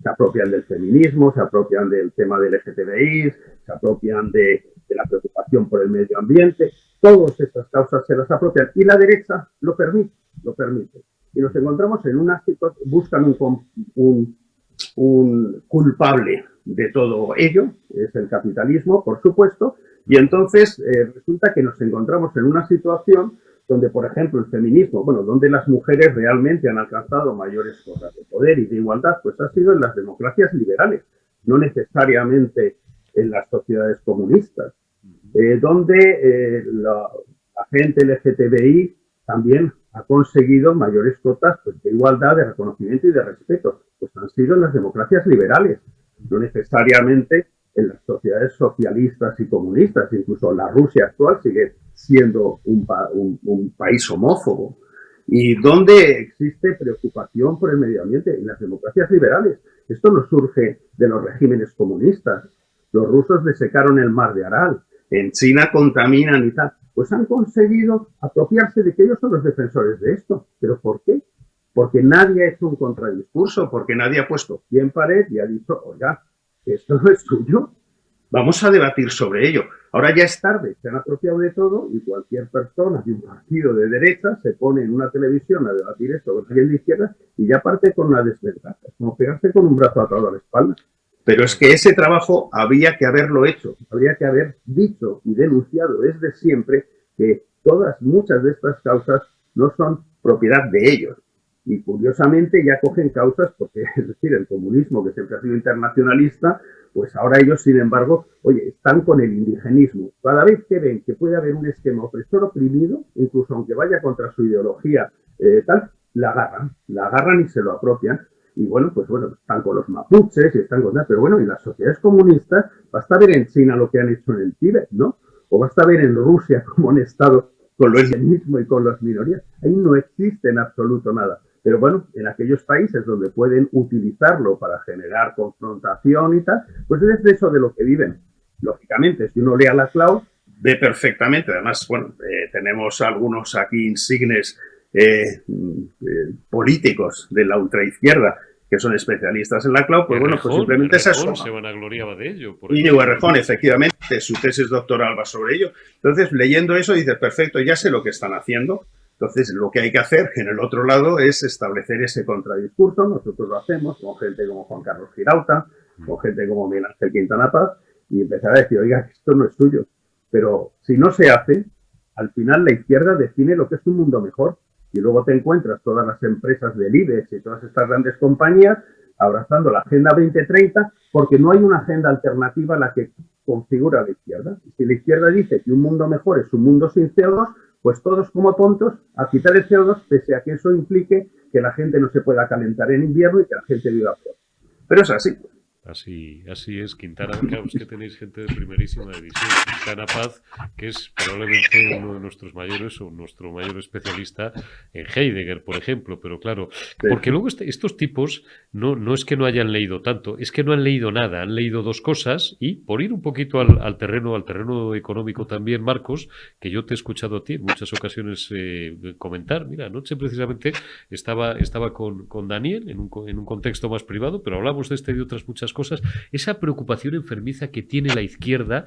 apropian del feminismo, se apropian del tema del LGTBI, se apropian de la preocupación por el medio ambiente. Todas estas causas se las apropian y la derecha lo permite. Y nos encontramos en una situación, buscan un culpable de todo ello, es el capitalismo, por supuesto, y entonces resulta que nos encontramos en una situación donde, por ejemplo, el feminismo, bueno, donde las mujeres realmente han alcanzado mayores cosas de poder y de igualdad, pues ha sido en las democracias liberales, no necesariamente en las sociedades comunistas, donde la gente LGTBI también ha conseguido mayores cotas pues, de igualdad, de reconocimiento y de respeto. Pues han sido en las democracias liberales, no necesariamente en las sociedades socialistas y comunistas. Incluso la Rusia actual sigue siendo un país homófobo y donde existe preocupación por el medio ambiente en las democracias liberales. Esto no surge de los regímenes comunistas. Los rusos desecaron el mar de Aral, en China contaminan y tal. Pues han conseguido apropiarse de que ellos son los defensores de esto. ¿Pero por qué? Porque nadie ha hecho un contradiscurso, porque nadie ha puesto pie en pared y ha dicho, oiga, esto no es suyo, vamos a debatir sobre ello. Ahora ya es tarde, se han apropiado de todo y cualquier persona de un partido de derecha se pone en una televisión a debatir esto con alguien de izquierda y ya parte con una desventaja. Es como pegarse con un brazo atado a la espalda. Pero es que ese trabajo había que haberlo hecho, habría que haber dicho y denunciado desde siempre que muchas de estas causas no son propiedad de ellos. Y curiosamente ya cogen causas porque, es decir, el comunismo, que siempre ha sido internacionalista, pues ahora ellos, sin embargo, oye, están con el indigenismo. Cada vez que ven que puede haber un esquema opresor oprimido, incluso aunque vaya contra su ideología la agarran y se lo apropian. Y bueno, pues bueno, están con los mapuches y están con pero bueno, en las sociedades comunistas basta ver en China lo que han hecho en el Tíbet, ¿no? O basta ver en Rusia cómo han estado con lo islámico y con las minorías. Ahí no existe en absoluto nada. Pero bueno, en aquellos países donde pueden utilizarlo para generar confrontación y tal, pues es de eso de lo que viven. Lógicamente, si uno lee a Laclau, ve perfectamente. Además, bueno, tenemos algunos aquí insignes políticos de la ultraizquierda que son especialistas en Laclau, pues bueno, pues simplemente se asoma. Se vanagloriaba de ello. Íñigo Errejón, efectivamente, su tesis doctoral va sobre ello. Entonces, leyendo eso, dices, perfecto, ya sé lo que están haciendo. Entonces, lo que hay que hacer en el otro lado es establecer ese contradiscurso. Nosotros lo hacemos con gente como Juan Carlos Girauta, con gente como Miguel Ángel Quintana Paz, y empezar a decir, oiga, esto no es suyo. Pero si no se hace, al final la izquierda define lo que es un mundo mejor. Y luego te encuentras todas las empresas del IBEX y todas estas grandes compañías abrazando la Agenda 2030 porque no hay una agenda alternativa a la que configura la izquierda. Y si la izquierda dice que un mundo mejor es un mundo sin CO2, pues todos como tontos a quitar el CO2 pese a que eso implique que la gente no se pueda calentar en invierno y que la gente viva peor. Pero es así. Así es, Quintana, claro, es que tenéis gente de primerísima división. Quintana Paz, que es probablemente uno de nuestros mayores o nuestro mayor especialista en Heidegger, por ejemplo, pero claro, porque luego estos tipos no es que no hayan leído tanto, es que no han leído nada, han leído dos cosas y por ir un poquito al terreno económico también, Marcos, que yo te he escuchado a ti en muchas ocasiones comentar, mira, anoche precisamente estaba con Daniel en un contexto más privado, pero hablamos de este y de otras muchas cosas, esa preocupación enfermiza que tiene la izquierda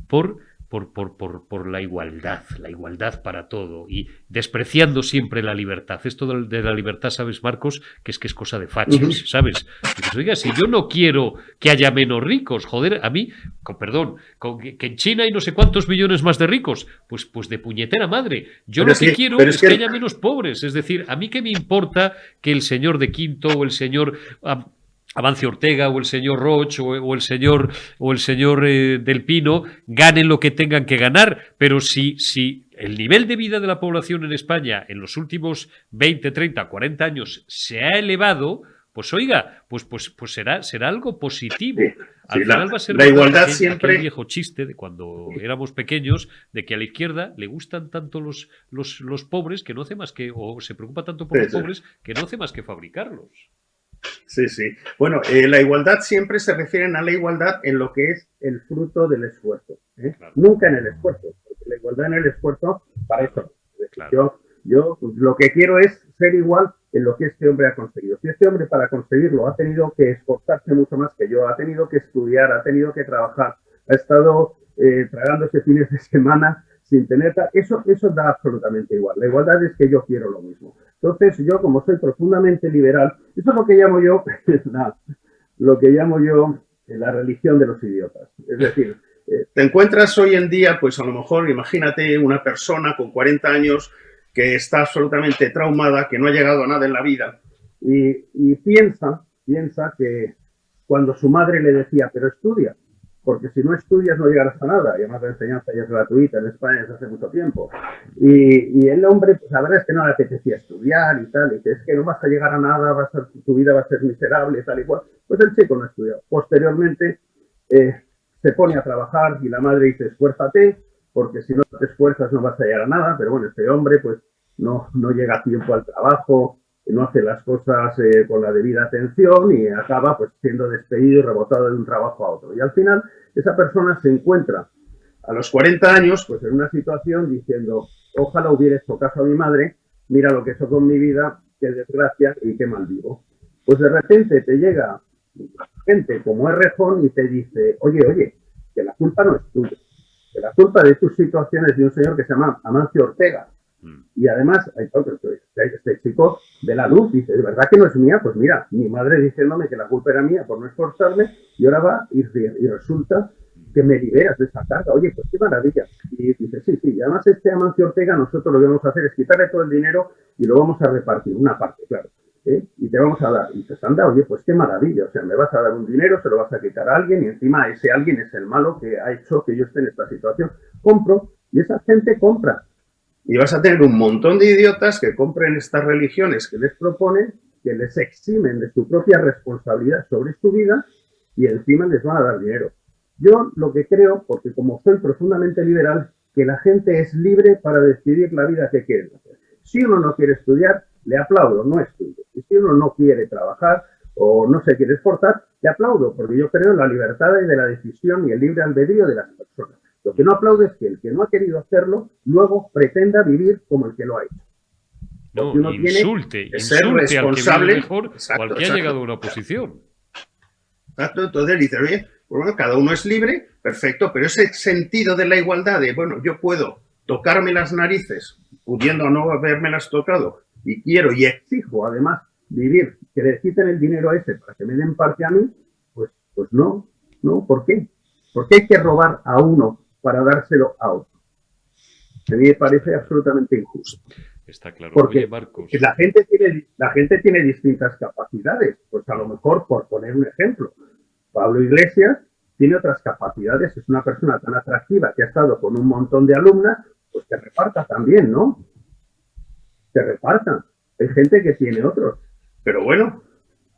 por por la igualdad para todo y despreciando siempre la libertad. Esto de la libertad, ¿sabes, Marcos? Que es cosa de fachos, ¿sabes? Dices, oiga, si yo no quiero que haya menos ricos, joder, a mí, que en China hay no sé cuántos millones más de ricos, pues de puñetera madre. Yo lo que quiero es que haya menos pobres. Es decir, a mí qué me importa que el señor de Quinto o el señor Amancio Ortega o el señor Roch o el señor Del Pino ganen lo que tengan que ganar, pero si el nivel de vida de la población en España en los últimos 20, 30, 40 años se ha elevado, pues oiga, pues será algo positivo. Sí, al final va a ser la igualdad siempre... aquel viejo chiste de cuando éramos pequeños, de que a la izquierda le gustan tanto los pobres que no hace más que, o se preocupa tanto por los pobres que no hace más que fabricarlos. Sí, sí. Bueno, la igualdad siempre se refieren a la igualdad en lo que es el fruto del esfuerzo. Claro. Nunca en el esfuerzo, porque la igualdad en el esfuerzo, para eso. Claro. Yo lo que quiero es ser igual en lo que este hombre ha conseguido. Si este hombre para conseguirlo ha tenido que esforzarse mucho más que yo, ha tenido que estudiar, ha tenido que trabajar, ha estado tragándose fines de semana sin tener... Eso da absolutamente igual. La igualdad es que yo quiero lo mismo. Entonces, yo, como soy profundamente liberal, eso es lo que llamo yo la religión de los idiotas. Es decir, te encuentras hoy en día, pues a lo mejor, imagínate una persona con 40 años que está absolutamente traumada, que no ha llegado a nada en la vida, y piensa que cuando su madre le decía, pero estudia, porque si no estudias no llegarás a nada, y además la enseñanza ya es gratuita en España desde hace mucho tiempo. Y el hombre, pues la verdad es que no le apetecía estudiar y tal, y dice, es que no vas a llegar a nada, tu vida va a ser miserable y tal y cual. Pues el chico no estudió. Posteriormente se pone a trabajar y la madre dice, esfuérzate, porque si no te esfuerzas no vas a llegar a nada, pero bueno, este hombre pues no llega a tiempo al trabajo, no hace las cosas con la debida atención y acaba pues siendo despedido y rebotado de un trabajo a otro. Y al final esa persona se encuentra a los 40 años pues en una situación diciendo, ojalá hubiera hecho caso a mi madre, mira lo que he hecho con mi vida, qué desgracia y qué mal vivo. Pues de repente te llega gente como Errejón y te dice, oye, que la culpa no es tuya, que la culpa de tu situación es de un señor que se llama Amancio Ortega. Y además, este chico ve la luz, dice, ¿de verdad que no es mía? Pues mira, mi madre diciéndome que la culpa era mía por no esforzarme, y ahora va y resulta que me liberas de esa carga. Oye, pues qué maravilla. Y dice, sí, y además este Amancio Ortega, nosotros lo que vamos a hacer es quitarle todo el dinero y lo vamos a repartir, una parte, claro. Y te vamos a dar. Y dices, anda, oye, pues qué maravilla. O sea, me vas a dar un dinero, se lo vas a quitar a alguien y encima ese alguien es el malo que ha hecho que yo esté en esta situación. Compro y esa gente compra. Y vas a tener un montón de idiotas que compren estas religiones que les proponen, que les eximen de su propia responsabilidad sobre su vida y encima les van a dar dinero. Yo lo que creo, porque como soy profundamente liberal, que la gente es libre para decidir la vida que quiere hacer. Si uno no quiere estudiar, le aplaudo, no estudie. Y si uno no quiere trabajar o no se quiere esforzar, le aplaudo, porque yo creo en la libertad de la decisión y el libre albedrío de las personas. Lo que no aplaudo es que el que no ha querido hacerlo luego pretenda vivir como el que lo ha hecho. No, uno insulte responsable, al que mejor o al que ha llegado a una posición. Exacto, entonces dice, oye, bueno, cada uno es libre, perfecto, pero ese sentido de la igualdad de, bueno, yo puedo tocarme las narices, pudiendo no habérmelas tocado, y quiero y exijo además vivir, que le quiten el dinero a ese para que me den parte a mí, pues no, ¿por qué? ¿Por qué hay que robar a uno para dárselo a otro? A mí me parece absolutamente injusto. Está claro. Porque oye, Marcos, la gente tiene distintas capacidades. Pues a lo mejor, por poner un ejemplo, Pablo Iglesias tiene otras capacidades. Es una persona tan atractiva que ha estado con un montón de alumnas, pues que reparta también, ¿no? Que repartan. Hay gente que tiene otros. Pero bueno,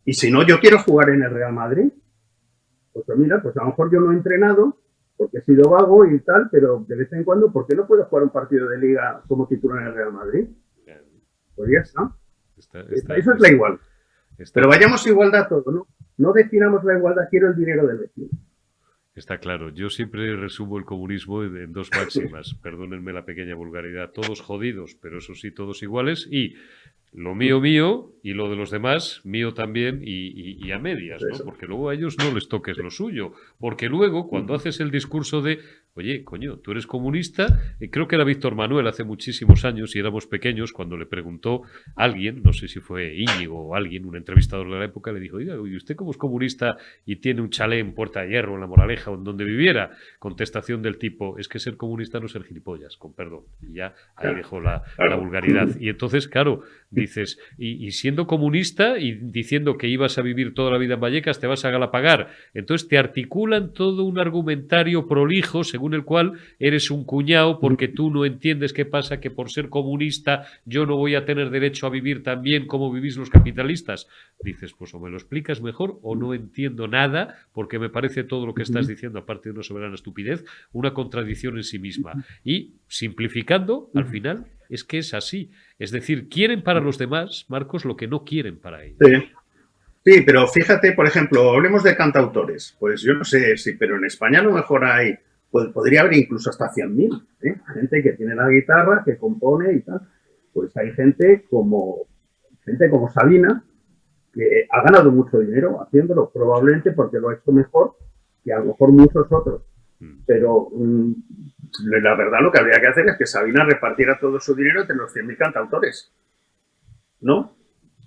y si no, yo quiero jugar en el Real Madrid. Pues mira, pues a lo mejor yo no he entrenado porque he sido vago y tal, pero de vez en cuando, ¿por qué no puedo jugar un partido de liga como titular en el Real Madrid? Pues ya está. Eso es la igualdad. Pero vayamos a igualdad a todo, ¿no? No definamos la igualdad, quiero el dinero del vecino. Está claro. Yo siempre resumo el comunismo en dos máximas. Perdónenme la pequeña vulgaridad. Todos jodidos, pero eso sí, todos iguales. Y lo mío, mío, y lo de los demás, mío también, y a medias, ¿no? Porque luego a ellos no les toques lo suyo. Porque luego, cuando haces el discurso de, oye, coño, tú eres comunista. Creo que era Víctor Manuel hace muchísimos años y éramos pequeños cuando le preguntó a alguien, no sé si fue Íñigo o alguien, un entrevistador de la época, le dijo, oiga, ¿y usted cómo es comunista y tiene un chalet en Puerta de Hierro, en La Moraleja, o en donde viviera? Contestación del tipo, es que ser comunista no es ser gilipollas, con perdón. Y ya ahí dejó la vulgaridad. Y entonces, claro, dices, y siendo comunista y diciendo que ibas a vivir toda la vida en Vallecas, te vas a Galapagar. Entonces te articulan todo un argumentario prolijo según el cual eres un cuñado porque tú no entiendes qué pasa, que por ser comunista yo no voy a tener derecho a vivir tan bien como vivís los capitalistas. Dices, pues o me lo explicas mejor o no entiendo nada, porque me parece todo lo que estás diciendo, aparte de una soberana estupidez, una contradicción en sí misma. Y simplificando, al final, es que es así. Es decir, quieren para los demás, Marcos, lo que no quieren para ellos. Sí. Sí, pero fíjate, por ejemplo, hablemos de cantautores. Pues yo no sé si, pero en España a lo mejor hay, pues podría haber incluso hasta 100.000, ¿eh? Gente que tiene la guitarra, que compone y tal. Pues hay gente como Sabina, que ha ganado mucho dinero haciéndolo, probablemente porque lo ha hecho mejor que a lo mejor muchos otros. Pero la verdad lo que habría que hacer es que Sabina repartiera todo su dinero entre los 100.000 cantautores, ¿no?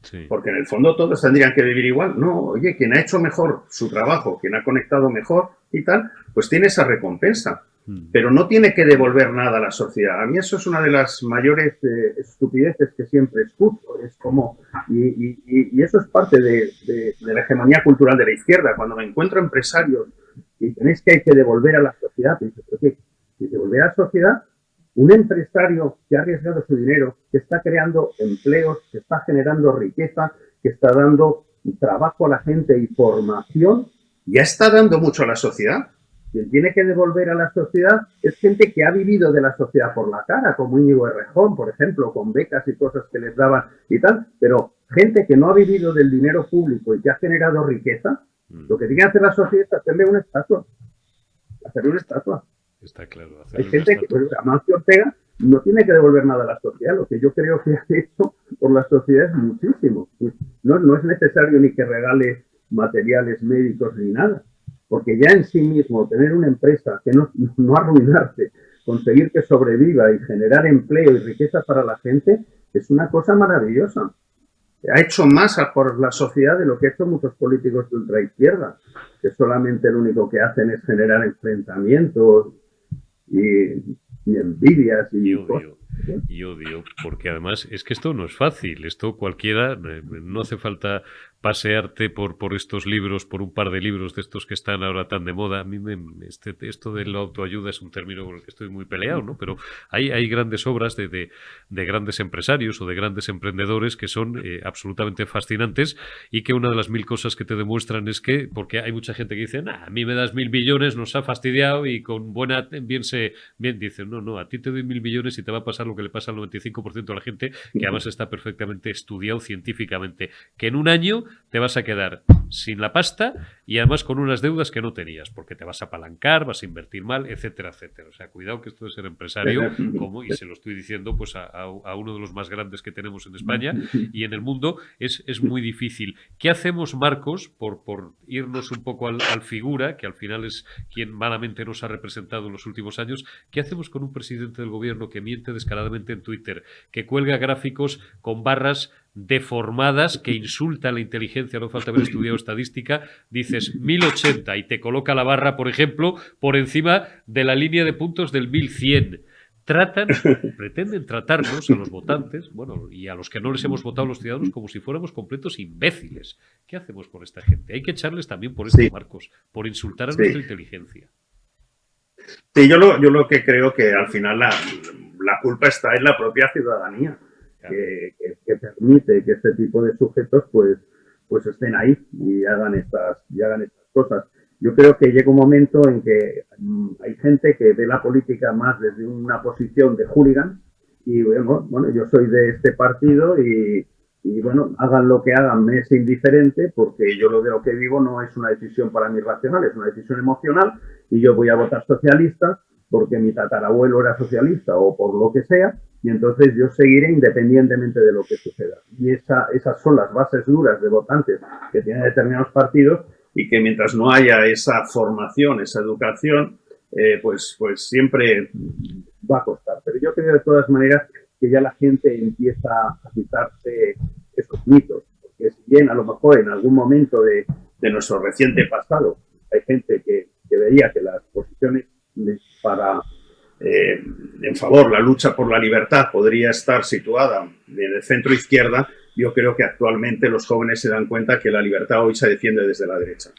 Sí. Porque en el fondo todos tendrían que vivir igual. No, oye, quien ha hecho mejor su trabajo, quien ha conectado mejor y tal, pues tiene esa recompensa. Pero no tiene que devolver nada a la sociedad. A mí eso es una de las mayores estupideces que siempre escucho. Es como, y eso es parte de la hegemonía cultural de la izquierda. Cuando me encuentro empresarios y tenéis que hay que devolver a la sociedad, pienso, ¿qué? Si devolver a la sociedad, un empresario que ha arriesgado su dinero, que está creando empleos, que está generando riqueza, que está dando trabajo a la gente y formación, ya está dando mucho a la sociedad. Quien tiene que devolver a la sociedad es gente que ha vivido de la sociedad por la cara, como Íñigo Errejón, por ejemplo, con becas y cosas que les daban y tal, pero gente que no ha vivido del dinero público y que ha generado riqueza, lo que tiene que hacer la sociedad es hacerle una estatua. Hacerle una estatua. Está claro. Hay gente que, pues, Amancio Ortega no tiene que devolver nada a la sociedad. Lo que yo creo que ha hecho por la sociedad es muchísimo. No es necesario ni que regale materiales médicos ni nada. Porque ya en sí mismo tener una empresa que no arruinarse, conseguir que sobreviva y generar empleo y riqueza para la gente es una cosa maravillosa. Ha hecho más por la sociedad de lo que han hecho muchos políticos de ultraizquierda, que solamente lo único que hacen es generar enfrentamientos y envidias y odio. Y odio, porque además es que esto no es fácil. Esto cualquiera, no hace falta pasearte por estos libros, por un par de libros de estos que están ahora tan de moda. A mí esto de la autoayuda es un término con el que estoy muy peleado, ¿no? Pero hay grandes obras de grandes empresarios o de grandes emprendedores que son absolutamente fascinantes y que una de las 1000 cosas que te demuestran es que, porque hay mucha gente que dice, nah, a mí me das 1.000 millones, nos ha fastidiado y con buena, bien dicen, no, a ti te doy 1.000 millones y te va a pasar lo que le pasa al 95% de la gente, que además está perfectamente estudiado científicamente, que en un año te vas a quedar sin la pasta y además con unas deudas que no tenías, porque te vas a apalancar, vas a invertir mal, etcétera, etcétera. O sea, cuidado que esto de ser empresario, como, y se lo estoy diciendo pues a uno de los más grandes que tenemos en España y en el mundo, es muy difícil. ¿Qué hacemos, Marcos, por irnos un poco al figura, que al final es quien malamente nos ha representado en los últimos años? ¿Qué hacemos con un presidente del gobierno que miente descaradamente en Twitter, que cuelga gráficos con barras deformadas, que insulta a la inteligencia, no falta haber estudiado estadística, dices 1080 y te coloca la barra, por ejemplo, por encima de la línea de puntos del 1100? Pretenden tratarnos a los votantes, bueno, y a los que no les hemos votado los ciudadanos, como si fuéramos completos imbéciles. ¿Qué hacemos con esta gente? Hay que echarles también por esto, Marcos, por insultar a nuestra inteligencia. Sí, yo lo que creo que al final la culpa está en la propia ciudadanía, claro, que permite que este tipo de sujetos pues estén ahí y hagan estas cosas. Yo creo que llega un momento en que hay gente que ve la política más desde una posición de hooligan y bueno, yo soy de este partido y bueno, hagan lo que hagan, me es indiferente porque yo lo de lo que vivo no es una decisión para mí racional, es una decisión emocional y yo voy a votar socialista porque mi tatarabuelo era socialista o por lo que sea y entonces yo seguiré independientemente de lo que suceda. Y esas son las bases duras de votantes que tienen determinados partidos y que mientras no haya esa formación, esa educación, pues siempre va a costar. Pero yo creo de todas maneras que ya la gente empieza a quitarse esos mitos, porque si bien a lo mejor en algún momento de nuestro reciente pasado hay gente que veía que las posiciones para en favor la lucha por la libertad podría estar situada en el centro izquierda, yo creo que actualmente los jóvenes se dan cuenta que la libertad hoy se defiende desde la derecha.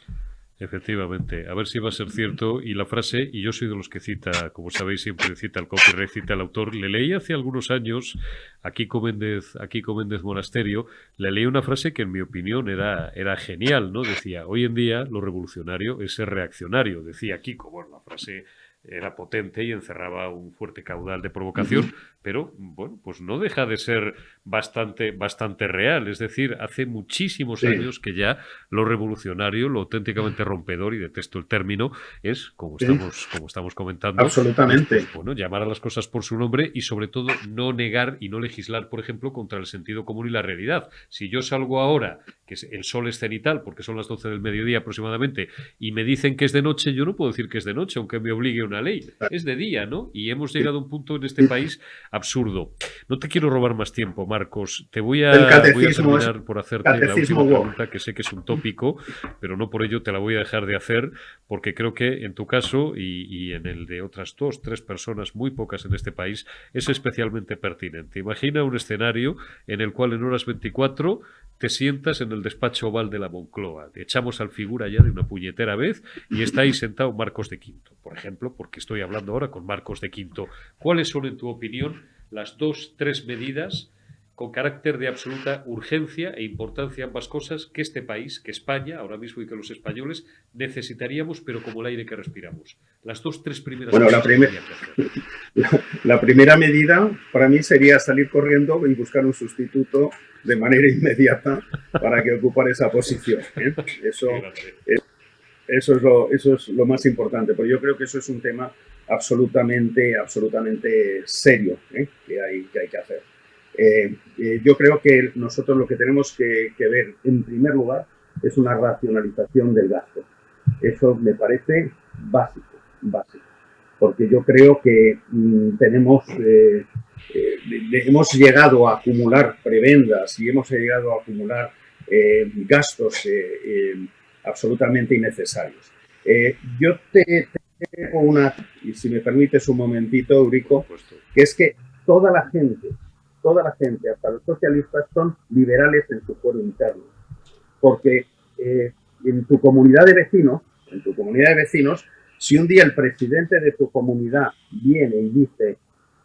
Efectivamente, a ver si va a ser cierto. Y la frase, y yo soy de los que cita, como sabéis, siempre cita el copyright, cita el autor, le leí hace algunos años a Kiko Méndez Monasterio, le leí una frase que en mi opinión era genial, ¿no? Decía, hoy en día lo revolucionario es ser reaccionario, decía Kiko. Bueno, la frase era potente y encerraba un fuerte caudal de provocación, pero bueno, pues no deja de ser bastante real. Es decir, hace muchísimos años que ya lo revolucionario, lo auténticamente rompedor, y detesto el término, es, como estamos comentando, absolutamente, pues, bueno, llamar a las cosas por su nombre y sobre todo no negar y no legislar, por ejemplo, contra el sentido común y la realidad. Si yo salgo ahora, que el sol es cenital, porque son las 12 del mediodía aproximadamente, y me dicen que es de noche, yo no puedo decir que es de noche, aunque me obligue una ley. Es de día, ¿no? Y hemos llegado a un punto en este país absurdo. No te quiero robar más tiempo, Marcos. Voy a terminar por hacerte la última pregunta, que sé que es un tópico, pero no por ello te la voy a dejar de hacer, porque creo que en tu caso y en el de otras 2, 3 personas, muy pocas en este país, es especialmente pertinente. Imagina un escenario en el cual en horas 24 te sientas en el despacho oval de la Moncloa. Te echamos al figura ya de una puñetera vez y está ahí sentado Marcos de Quinto, por ejemplo, porque estoy hablando ahora con Marcos de Quinto. ¿Cuáles son, en tu opinión, las 2, 3 medidas con carácter de absoluta urgencia e importancia, ambas cosas, que este país, que España, ahora mismo, y que los españoles necesitaríamos, pero como el aire que respiramos? Las 2, 3 primeras cosas que habría que hacer. La primera medida para mí sería salir corriendo y buscar un sustituto de manera inmediata para que ocupara esa posición. Eso es lo más importante, porque yo creo que eso es un tema absolutamente serio, que hay que hacer. Yo creo que nosotros lo que tenemos que ver, en primer lugar, es una racionalización del gasto. Eso me parece básico, porque yo creo que hemos llegado a acumular prebendas y hemos llegado a acumular gastos absolutamente innecesarios. Yo tengo una, y si me permites un momentito, Eurico, que es que toda la gente, hasta los socialistas, son liberales en su foro interno. Porque en tu comunidad de vecinos, si un día el presidente de tu comunidad viene y dice,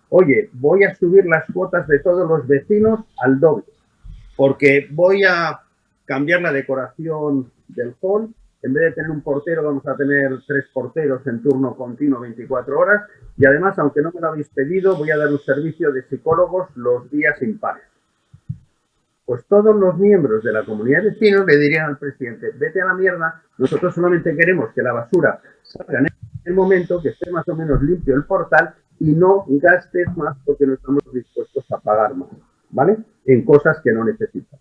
oye, voy a subir las cuotas de todos los vecinos al doble, porque voy a cambiar la decoración del hall, en vez de tener un portero vamos a tener 3 porteros en turno continuo 24 horas, y además, aunque no me lo habéis pedido, voy a dar un servicio de psicólogos los días impares. Pues todos los miembros de la comunidad de vecinos le dirían al presidente, vete a la mierda, nosotros solamente queremos que la basura salga en el momento, que esté más o menos limpio el portal y no gastes más porque no estamos dispuestos a pagar más, ¿vale? En cosas que no necesitan.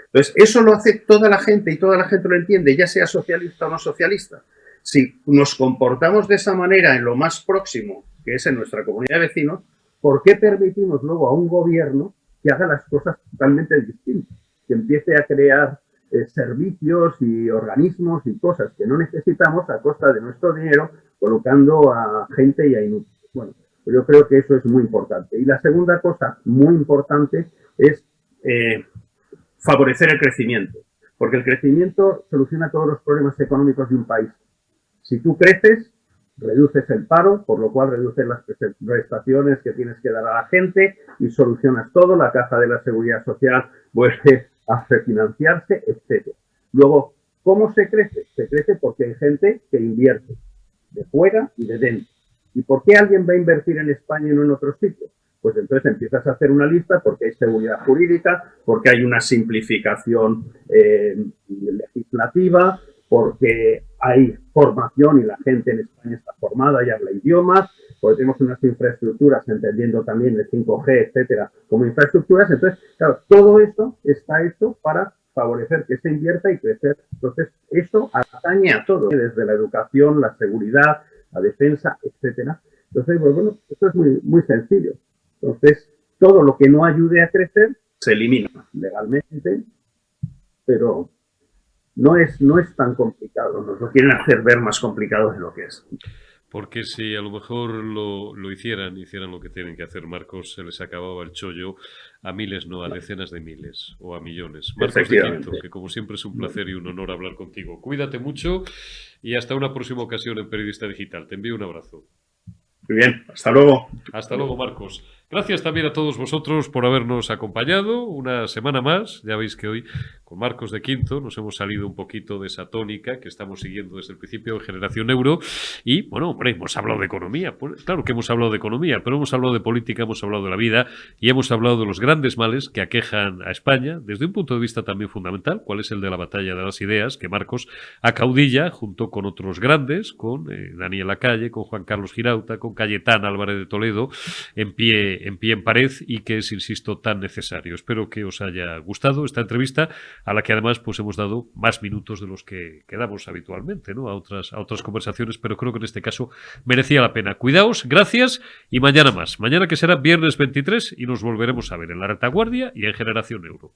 Entonces, eso lo hace toda la gente y toda la gente lo entiende, ya sea socialista o no socialista. Si nos comportamos de esa manera en lo más próximo, que es en nuestra comunidad de vecinos, ¿por qué permitimos luego a un gobierno que haga las cosas totalmente distintas? Que empiece a crear servicios y organismos y cosas que no necesitamos a costa de nuestro dinero, colocando a gente y a inútiles. Bueno, pues yo creo que eso es muy importante. Y la segunda cosa muy importante es favorecer el crecimiento, porque el crecimiento soluciona todos los problemas económicos de un país. Si tú creces, reduces el paro, por lo cual reduces las prestaciones que tienes que dar a la gente y solucionas todo, la caja de la seguridad social vuelve a refinanciarse, etc. Luego, ¿cómo se crece? Se crece porque hay gente que invierte, de fuera y de dentro. ¿Y por qué alguien va a invertir en España y no en otros sitios? Pues entonces empiezas a hacer una lista porque hay seguridad jurídica, porque hay una simplificación legislativa, porque hay formación y la gente en España está formada y habla idiomas, porque tenemos unas infraestructuras, entendiendo también el 5G, etcétera, como infraestructuras. Entonces, claro, todo esto está hecho para favorecer que se invierta y crecer. Entonces, eso atañe a todo, desde la educación, la seguridad, la defensa, etcétera. Entonces, pues bueno, esto es muy, muy sencillo. Entonces, todo lo que no ayude a crecer se elimina legalmente, pero no es tan complicado. Nos lo quieren hacer ver más complicado de lo que es. Porque si a lo mejor lo hicieran lo que tienen que hacer, Marcos, se les acababa el chollo a miles, no, a decenas de miles o a millones. Marcos de Quinto, que como siempre es un placer y un honor hablar contigo. Cuídate mucho y hasta una próxima ocasión en Periodista Digital. Te envío un abrazo. Muy bien, hasta luego. Hasta luego, Marcos. Gracias también a todos vosotros por habernos acompañado una semana más. Ya veis que hoy con Marcos de Quinto nos hemos salido un poquito de esa tónica que estamos siguiendo desde el principio de Generación Euro. Y, bueno, hombre, hemos hablado de economía. Pues, claro que hemos hablado de economía, pero hemos hablado de política, hemos hablado de la vida y hemos hablado de los grandes males que aquejan a España desde un punto de vista también fundamental, cuál es el de la batalla de las ideas, que Marcos acaudilla junto con otros grandes, con Daniel Lacalle, con Juan Carlos Girauta, con Cayetana Álvarez de Toledo, en pie en pared y que es, insisto, tan necesario. Espero que os haya gustado esta entrevista, a la que además pues hemos dado más minutos de los que damos habitualmente, ¿no? a otras conversaciones, pero creo que en este caso merecía la pena. Cuidaos, gracias y mañana más. Mañana que será viernes 23 y nos volveremos a ver en La Retaguardia y en Generación Euro.